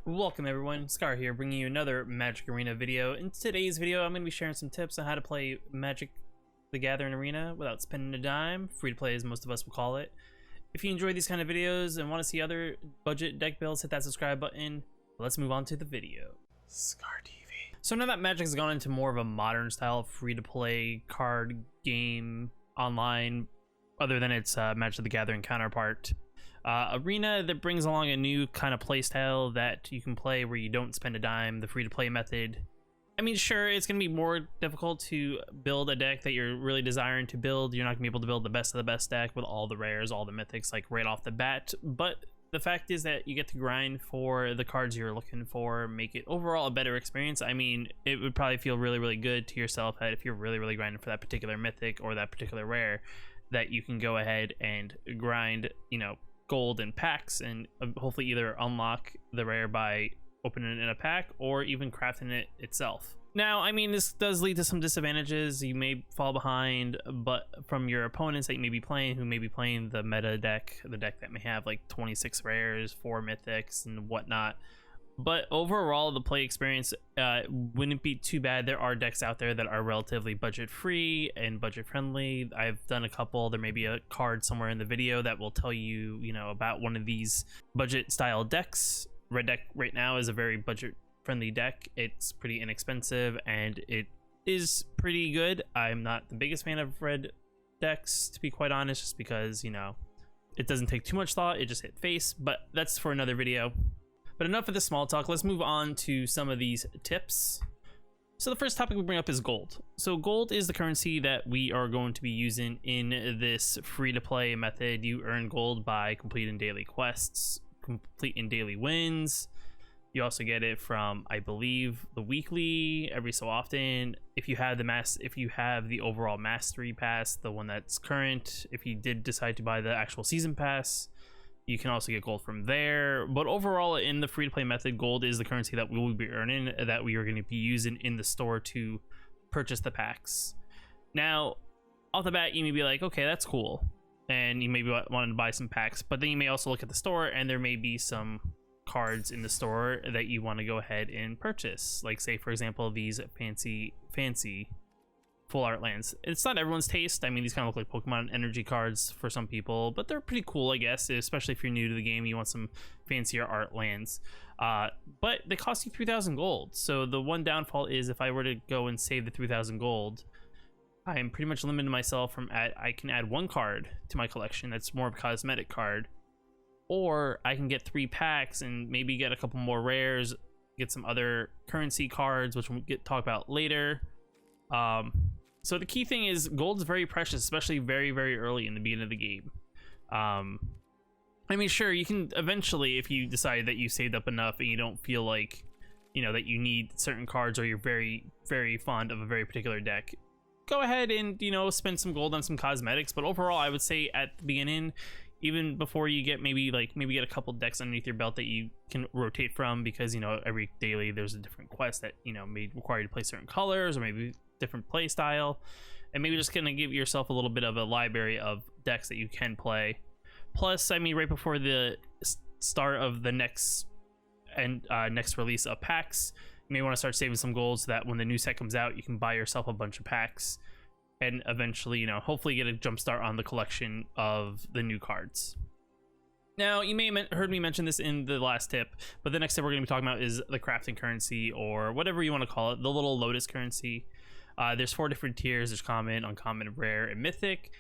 Welcome everyone, Scar here, bringing you another Magic Arena video. In today's video, I'm going to be sharing some tips on how to play Magic the Gathering Arena without spending a dime, free to play as most of us will call it. If you enjoy these kind of videos and want to see other budget deck builds, hit that subscribe button. Let's move on to the video. Scar TV. So now that Magic has gone into more of a modern style, free to play card game online, other than its Magic the Gathering counterpart, Arena that brings along a new kind of play style that you can play where you don't spend a dime, the free-to-play method. I mean, sure, it's going to be more difficult to build a deck that you're really desiring to build. You're not going to be able to build the best of the best deck with all the rares, all the mythics, like right off the bat. But the fact is that you get to grind for the cards you're looking for, make it overall a better experience. I mean, it would probably feel really, really good to yourself that if you're really, really grinding for that particular mythic or that particular rare, that you can go ahead and grind, you know, gold in packs and hopefully either unlock the rare by opening it in a pack or even crafting it itself. Now, I mean, this does lead to some disadvantages. You may fall behind, but from your opponents that you may be playing, who may be playing the meta deck, the deck that may have like 26 rares, 4 mythics and whatnot. But overall, the play experience wouldn't be too bad. There are decks out there that are relatively budget free and budget friendly. I've done a couple. There may be a card somewhere in the video that will tell you, about one of these budget style decks. Red deck right now is a very budget friendly deck. It's pretty inexpensive and it is pretty good. I'm not the biggest fan of red decks, to be quite honest, just because, it doesn't take too much thought. It just hit face, but that's for another video. But enough of the small talk, let's move on to some of these tips. So the first topic we bring up is gold. So gold is the currency that we are going to be using in this free-to-play method. You earn gold by completing daily quests, completing daily wins. You also get it from, I believe, the weekly every so often. If you have the overall mastery pass, the one that's current, if you did decide to buy the actual season pass, you can also get gold from there. But overall, in the free-to-play method, gold is the currency that we will be earning, that we are going to be using in the store to purchase the packs. Now, off the bat, you may be like, okay, that's cool, and you maybe wanting to buy some packs, but then you may also look at the store, and there may be some cards in the store that you want to go ahead and purchase. Like, say, for example, these fancy full art lands. It's not everyone's taste. I mean, these kind of look like Pokemon energy cards for some people, but they're pretty cool, I guess, especially if you're new to the game, you want some fancier art lands. But they cost you 3,000 gold. So the one downfall is if I were to go and save the 3,000 gold, I am pretty much limited myself from I can add one card to my collection that's more of a cosmetic card, or I can get 3 packs and maybe get a couple more rares, get some other currency cards, which we'll talk about later. So the key thing is gold is very precious, especially very, very early in the beginning of the game. I mean, sure, you can eventually, if you decide that you saved up enough and you don't feel like, that you need certain cards, or you're very, very fond of a very particular deck, go ahead and, spend some gold on some cosmetics. But overall, I would say at the beginning, even before you get maybe get a couple decks underneath your belt that you can rotate from, because, every daily there's a different quest that, may require you to play certain colors or maybe different play style, and maybe just gonna give yourself a little bit of a library of decks that you can play. Plus, I mean, right before the start of the next release of packs, you may want to start saving some gold so that when the new set comes out, you can buy yourself a bunch of packs and eventually, hopefully get a jump start on the collection of the new cards. Now, you may have heard me mention this in the last tip, but the next tip we're going to be talking about is the crafting currency, or whatever you want to call it, the little lotus currency. There's 4 different tiers. There's common, uncommon, rare, and mythic.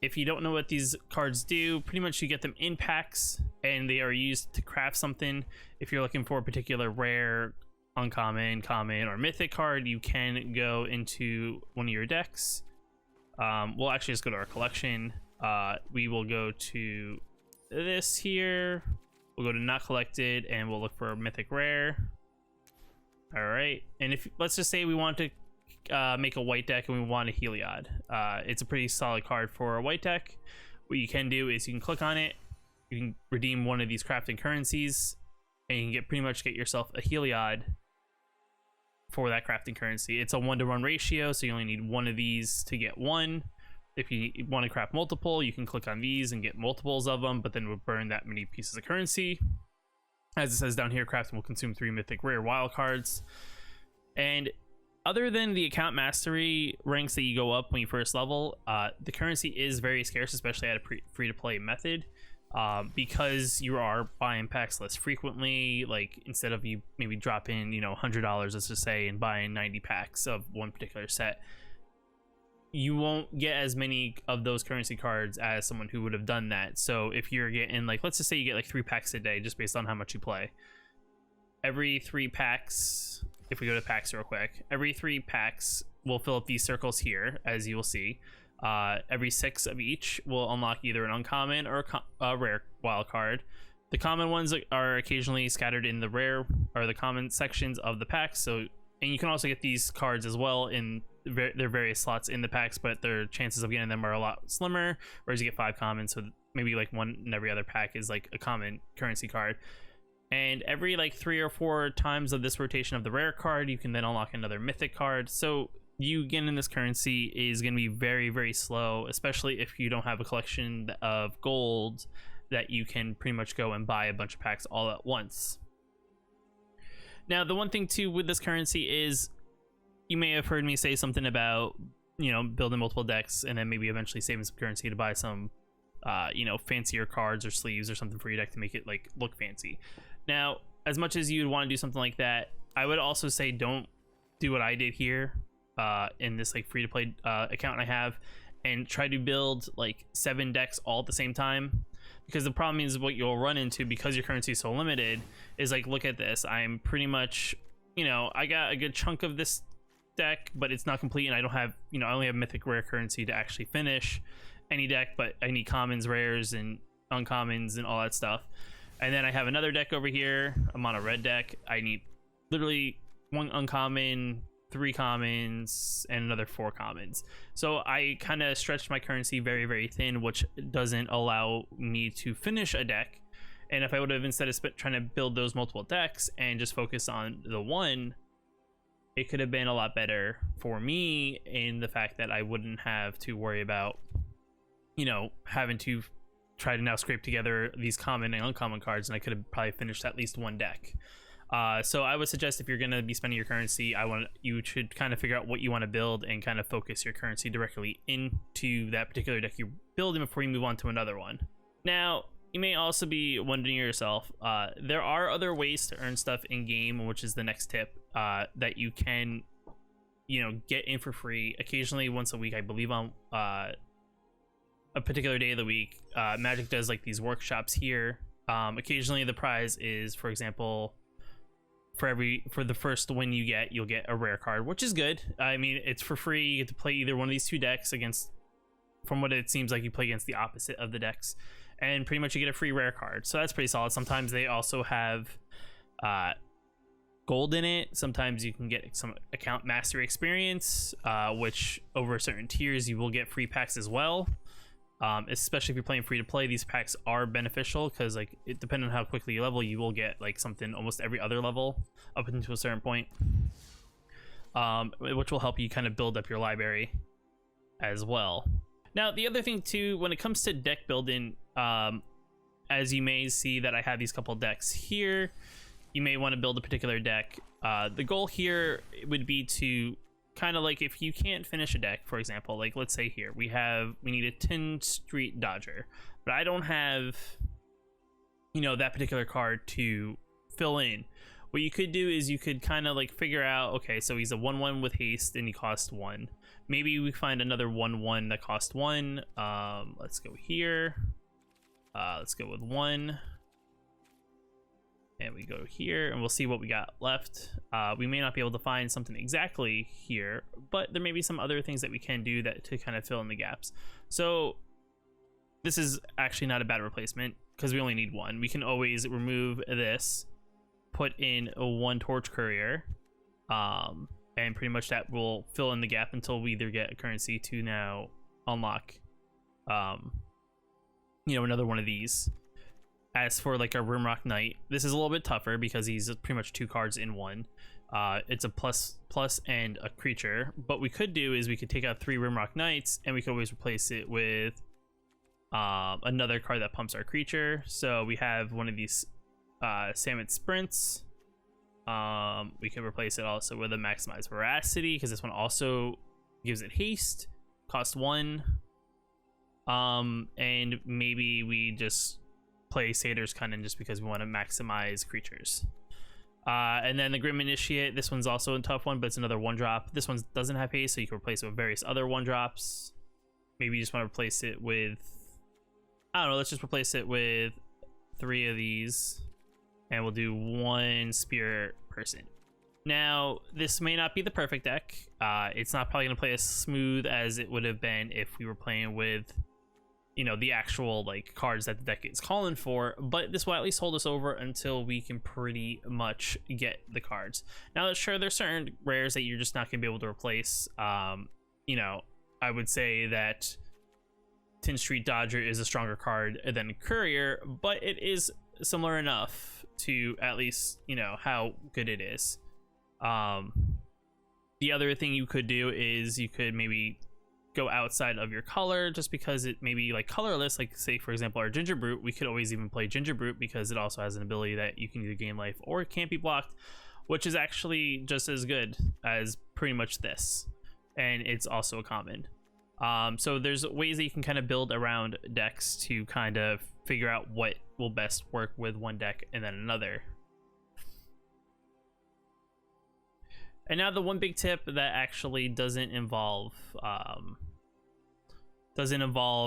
If you don't know what these cards do, pretty much you get them in packs, and they are used to craft something. If you're looking for a particular rare, uncommon, common, or mythic card, you can go into one of your decks. We'll actually just go to our collection. We will go to this here. We'll go to not collected, and we'll look for a mythic rare. All right, and if let's just say we want to make a white deck and we want a Heliod. It's a pretty solid card for a white deck. What you can do is you can click on it, you can redeem one of these crafting currencies, and you can pretty much get yourself a Heliod for that crafting currency. It's a 1-to-1 ratio, so you only need one of these to get one. If you want to craft multiple, you can click on these and get multiples of them, but then we'll burn that many pieces of currency. As it says down here, crafting will consume 3 mythic rare wild cards. And other than the account mastery ranks that you go up when you first level, the currency is very scarce, especially at a free-to-play method, because you are buying packs less frequently. Like, instead of you maybe dropping, you know, $100, let's just say, and buying 90 packs of one particular set, you won't get as many of those currency cards as someone who would have done that. So if you're getting, like, let's just say you get like 3 packs a day just based on how much you play. Every 3 packs, if we go to packs real quick, every 3 packs will fill up these circles here, as you will see. Every 6 of each will unlock either an uncommon or a rare wild card. The common ones are occasionally scattered in the rare or the common sections of the packs. So, and you can also get these cards as well in their various slots in the packs, but their chances of getting them are a lot slimmer, whereas you get 5 commons, so maybe like 1 in every other pack is like a common currency card. And every like 3 or 4 times of this rotation of the rare card, you can then unlock another mythic card. So you getting this currency is going to be very, very slow, especially if you don't have a collection of gold that you can pretty much go and buy a bunch of packs all at once. Now, the one thing too with this currency is, you may have heard me say something about, you know, building multiple decks and then maybe eventually saving some currency to buy some, you know, fancier cards or sleeves or something for your deck to make it like look fancy. Now, as much as you'd want to do something like that, I would also say don't do what I did here in this like free-to-play account I have, and try to build like 7 decks all at the same time. Because the problem is what you'll run into, because your currency is so limited, is like, look at this. I'm pretty much, you know, I got a good chunk of this deck, but it's not complete, and I don't have, you know, I only have mythic rare currency to actually finish any deck, but I need commons, rares, and uncommons and all that stuff. And then I have another deck over here. I'm on a red deck. I need literally 1 uncommon, 3 commons, and another 4 commons. So I kind of stretched my currency very, very thin, which doesn't allow me to finish a deck. And if I would have, instead of trying to build those multiple decks and just focus on the one, it could have been a lot better for me in the fact that I wouldn't have to worry about, you know, having to try to now scrape together these common and uncommon cards, and I could have probably finished at least 1 deck. So I would suggest, if you're going to be spending your currency, you should kind of figure out what you want to build and kind of focus your currency directly into that particular deck you're building before you move on to another one. Now, you may also be wondering yourself, there are other ways to earn stuff in game, which is the next tip, that you can, you know, get in for free occasionally once a week. I believe on a particular day of the week, Magic does like these workshops here. Occasionally the prize is, for example, for the first win you get, you'll get a rare card, which is good. I mean, it's for free. You get to play either one of these 2 decks against, from what it seems like, you play against the opposite of the decks, and pretty much you get a free rare card. So that's pretty solid. Sometimes they also have gold in it. Sometimes you can get some account mastery experience, which over certain tiers you will get free packs as well. Especially if you're playing free to play, these packs are beneficial, because like, it depending on how quickly you level, you will get like something almost every other level up until a certain point, which will help you kind of build up your library as well. Now, the other thing too, when it comes to deck building, as you may see that I have these couple decks here, you may want to build a particular deck. The goal here would be to kind of like, if you can't finish a deck, for example, like let's say here we need a 10 Street Dodger, but I don't have, you know, that particular card to fill in. What you could do is you could kind of like figure out, okay, so he's a 1/1 with haste and he costs 1. Maybe we find another 1/1 that costs 1. Let's go here. Let's go with 1. And we go here and we'll see what we got left. We may not be able to find something exactly here, but there may be some other things that we can do that to kind of fill in the gaps. So this is actually not a bad replacement, because we only need 1. We can always remove this, put in a 1 Torch Courier, and pretty much that will fill in the gap until we either get a currency to now unlock, you know, another one of these. As for like a Rimrock Knight, this is a little bit tougher because he's pretty much 2 cards in 1. It's a plus and a creature. But we could do is we could take out 3 Rimrock Knights, and we could always replace it with another card that pumps our creature. So we have one of these Salmon Sprints. We can replace it also with a Maximized Veracity, because this one also gives it haste, cost 1. And maybe we just play Satyr's Cunning just because we want to maximize creatures. And then the Grim Initiate, this one's also a tough one, but it's another 1-drop. This one doesn't have haste, so you can replace it with various other 1-drops. Maybe you just want to replace it with, I don't know, let's just replace it with 3 of these, and we'll do 1 Spirit Person. Now, this may not be the perfect deck. It's not probably going to play as smooth as it would have been if we were playing with, you know, the actual like cards that the deck is calling for, but this will at least hold us over until we can pretty much get the cards. Now, sure, there's certain rares that you're just not going to be able to replace. You know, I would say that Tin Street Dodger is a stronger card than Courier, but it is similar enough to at least, you know, how good it is. The other thing you could do is you could maybe go outside of your color, just because it may be like colorless, like say for example our Ginger Brute. We could always even play Ginger Brute because it also has an ability that you can either gain life or it can't be blocked, which is actually just as good as pretty much this, and it's also a common. So there's ways that you can kind of build around decks to kind of figure out what will best work with one deck and then another. And now the one big tip that actually doesn't involve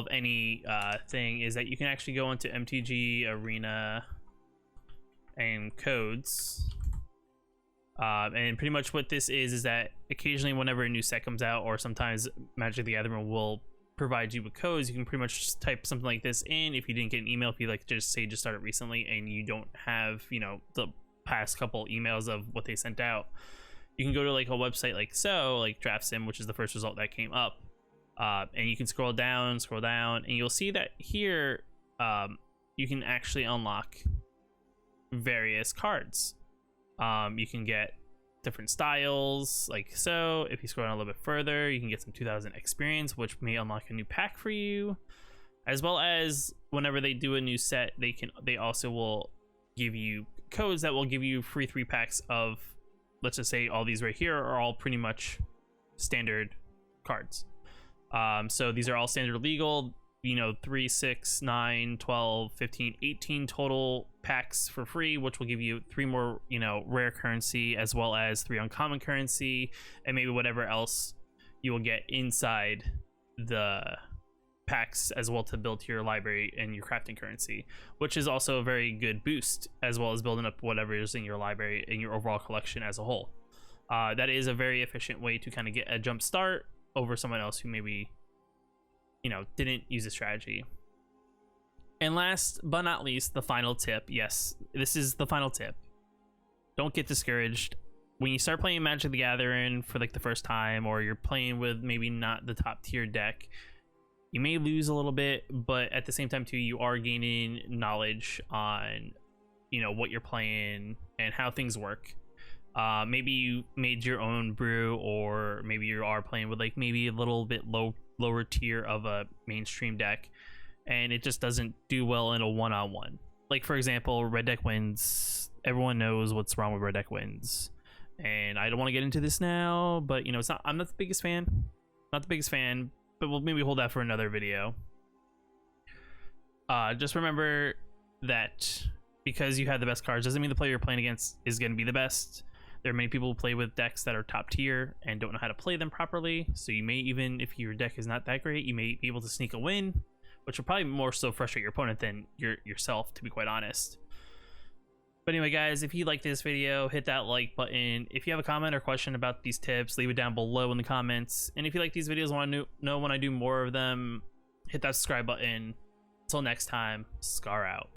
any thing is that you can actually go into MTG Arena and codes. And pretty much what this is that occasionally whenever a new set comes out, or sometimes Magic the Gathering will provide you with codes, you can pretty much just type something like this in. If you didn't get an email, if you like just say just started recently and you don't have, you know, the past couple emails of what they sent out, you can go to like a website like so, like DraftSim, which is the first result that came up. And you can scroll down, and you'll see that here you can actually unlock various cards. You can get different styles like so. If you scroll down a little bit further, you can get some 2000 experience, which may unlock a new pack for you, as well as whenever they do a new set, they also will give you codes that will give you free 3 packs of, let's just say all these right here are all pretty much standard cards. So these are all standard legal, you know, 3, 6, 9, 12, 15, 18 total packs for free, which will give you 3 more, you know, rare currency, as well as 3 uncommon currency, and maybe whatever else you will get inside the packs as well to build to your library and your crafting currency, which is also a very good boost, as well as building up whatever is in your library and your overall collection as a whole. That is a very efficient way to kind of get a jump start over someone else who maybe, you know, didn't use a strategy. And last but not least, the final tip. Yes, this is the final tip. Don't get discouraged when you start playing Magic the Gathering for like the first time, or you're playing with maybe not the top tier deck. You may lose a little bit, but at the same time too, you are gaining knowledge on, you know, what you're playing and how things work. Maybe you made your own brew, or maybe you are playing with like maybe a little bit lower tier of a mainstream deck, and it just doesn't do well in a one-on-one. Like for example, Red Deck Wins. Everyone knows what's wrong with Red Deck Wins, and I don't want to get into this now, but you know, I'm not the biggest fan. Not the biggest fan, but we'll maybe hold that for another video. Just remember that because you have the best cards doesn't mean the player you're playing against is going to be the best. There are many people who play with decks that are top tier and don't know how to play them properly, so you may, even if your deck is not that great, you may be able to sneak a win, which will probably more so frustrate your opponent than yourself, to be quite honest. But anyway, guys, if you like this video, hit that like button. If you have a comment or question about these tips, leave it down below in the comments. And if you like these videos and want to know when I do more of them, hit that subscribe button. Until next time, Scar out.